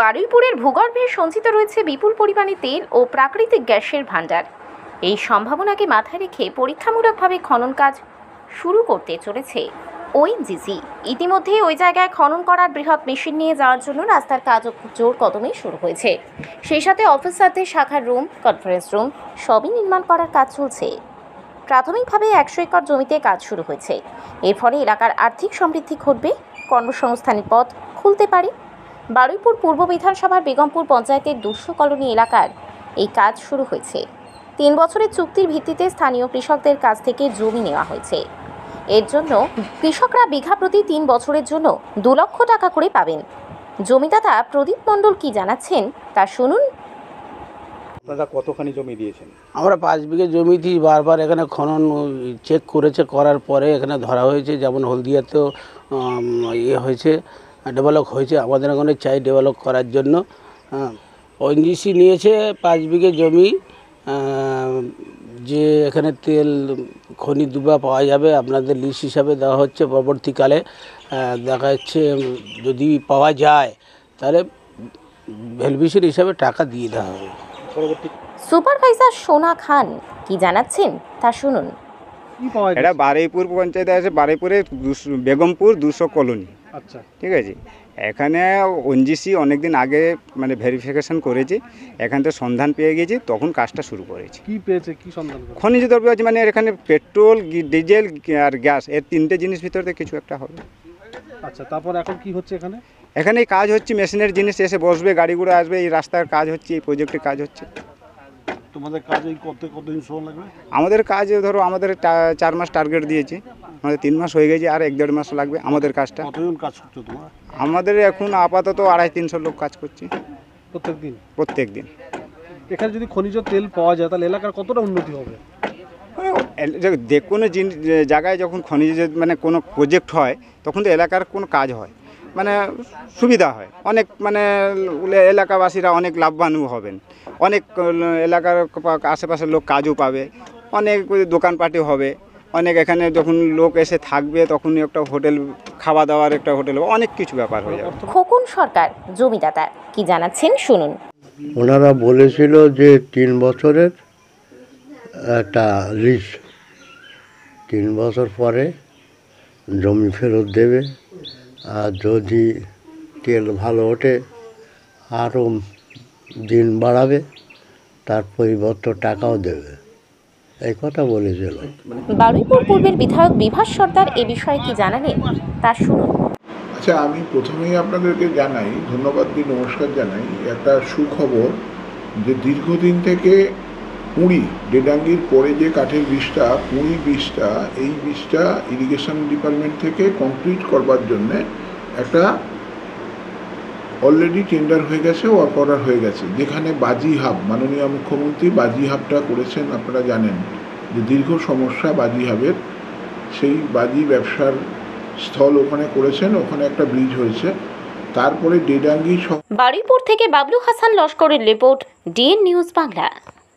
বারুইপুরের ভূগর্ভে সঞ্চিত রয়েছে বিপুল পরিমাণে তেল ও প্রাকৃতিক গ্যাসের ভাণ্ডার। এই সম্ভাবনাকে মাথায় রেখে পরীক্ষামূলকভাবে খনন কাজ শুরু করতে চলেছে ওএনজিসি। ইতিমধ্যে ওই জায়গায় খনন করার বৃহৎ মেশিন নিয়ে যাওয়ার জন্য রাস্তার কাজও জোর কদমে শুরু হয়েছে। সেই সাথে অফিসারদের শাখার রুম, কনফারেন্স রুম সবই নির্মাণ করার কাজ চলছে। প্রাথমিকভাবে 100 একর জমিতে কাজ শুরু হয়েছে। এর ফলে এলাকার আর্থিক সমৃদ্ধি ঘটবে, কর্মসংস্থানের পথ খুলতে পারে। বারুইপুর পূর্ব বিধানসভার বেগমপুর পঞ্চায়েতের 200 কলোনি এলাকার এই কাজ শুরু হয়েছে। 3 বছরের চুক্তির ভিত্তিতে স্থানীয় কৃষকদের কাছ থেকে জমি নেওয়া হয়েছে। এর জন্য কৃষকরা বিঘা প্রতি 3 বছরের জন্য 2 লক্ষ টাকা করে পাবেন। জমিদাতা প্রদীপ মণ্ডল কি জানাচ্ছেন তা শুনুন। আপনারা কতখানি জমি দিয়েছেন? আমরা 5 বিঘে জমিতে বারবার এখানে খনন চেক করার পরে এখানে ধরা হয়েছে। যেমন হলদিয়াতেও হয়েছে, ডেভেলপ হয়েছে। আমাদের এখানে চাই ডেভেলপ করার জন্য। ওএনজিসি নিয়েছে 5 বিঘে জমি, যে এখানে তেল খনি দুবা পাওয়া যাবে, আপনাদের লিস্ট হিসাবে দেওয়া হচ্ছে। পরবর্তীকালে দেখা যাচ্ছে যদি পাওয়া যায় তাহলে ভ্যালুয়েশন হিসাবে টাকা দিয়ে দেওয়া হবে। সুপারভাইজার সোনা খান কি জানাচ্ছেন তা শুনুন। এটা বারুইপুর পঞ্চায়েতে আছে, বারুইপুরে বেগমপুর 200 কলোনি। আচ্ছা, ঠিক আছে। এখানে ওএনজিসি অনেকদিন আগে মানে ভেরিফিকেশন করেছি, এখান থেকে সন্ধান পেয়ে গেছি, তখন কাজটা শুরু করেছি। কি পেয়েছে, কি সন্ধান? খনিজ দ্রব্য আছে, মানে এখানে পেট্রোল, ডিজেল আর গ্যাস, এর 3টে জিনিস ভিতরে কিছু একটা হবে। আচ্ছা, তারপর এখন কি হচ্ছে এখানে? এখানে এই কাজ হচ্ছে, মেশিনের জিনিস এসে বসবে, গাড়িগুলো আসবে, এই রাস্তার কাজ হচ্ছে, এই প্রজেক্টের কাজ হচ্ছে। তোমাদের কাজ এই কতদিন সময় লাগবে? আমাদের কাজ ধরো আমাদের 4 মাস টার্গেট দিয়েছি, আমাদের 3 মাস হয়ে গেছে, আর 1-1.5 মাস লাগবে আমাদের কাজটা। কতজন কাজ করছো তোমরা? আমাদের এখন আপাতত 250-300 লোক কাজ করছি প্রত্যেক দিন। এখানে যদি খনিজ তেল পাওয়া যায় তাহলে এলাকার কতটা উন্নতি হবে? যে কোনো জায়গায় যখন খনিজ মানে কোনো প্রজেক্ট হয় তখন তো এলাকার কোনো কাজ হয়, মানে সুবিধা হয় অনেক, মানে এলাকাবাসীরা অনেক লাভবান হবেন, অনেক এলাকার আশেপাশের লোক কাজও পাবে, অনেক দোকানপাটি হবে, অনেক এখানে যখন লোক এসে থাকবে তখন একটা হোটেল, খাওয়া দাওয়ার একটা হোটেল, অনেক কিছু ব্যাপার হয়ে যাবে। খোকন সরকার জমিদাতা কি জানাচ্ছেন শুনুন। ওনারা বলেছিল যে 3 বছরের একটা লিজ, 3 বছর পরে জমি ফেরত দেবে, আর যদি তেল ভালো ওঠে আরও দিন বাড়াবে, তার পরিবর্তে টাকাও দেবে, এই কথা বলেছিল। বারুইপুর পূর্বের বিধায়ক বিভাস সর্দার এ বিষয়ে কি জানালেন তা শুনুন। আচ্ছা, আমি প্রথমেই আপনাদেরকে জানাই, ধন্যবাদ দিই, নমস্কার জানাই। একটা সুখবর যে দীর্ঘদিন থেকে পুঁড়ি, ডেডাঙ্গির পরে যে কাঠের ব্রিজটা, পুঁড়ি ব্রিজটা, এই ব্রিজটা ইরিগেশন ডিপার্টমেন্ট থেকে কমপ্লিট করবার জন্যে একটা অলরেডি টেন্ডার হয়ে গেছে, ওয়ার্ক অর্ডার হয়ে গেছে। যেখানে বাজি হাব, মাননীয় মুখ্যমন্ত্রী বাজি হাবটা করেছেন, আপনারা জানেন যে দীর্ঘ সমস্যা বাজি হাবের, সেই বাজি ব্যবসার স্থল ওখানে করেছেন, ওখানে একটা ব্রিজ হয়েছে। তারপরে ডেডাঙ্গি। বারুইপুর থেকে বাবলু হাসান লস্করের রিপোর্ট, ডিএন নিউজ বাংলা।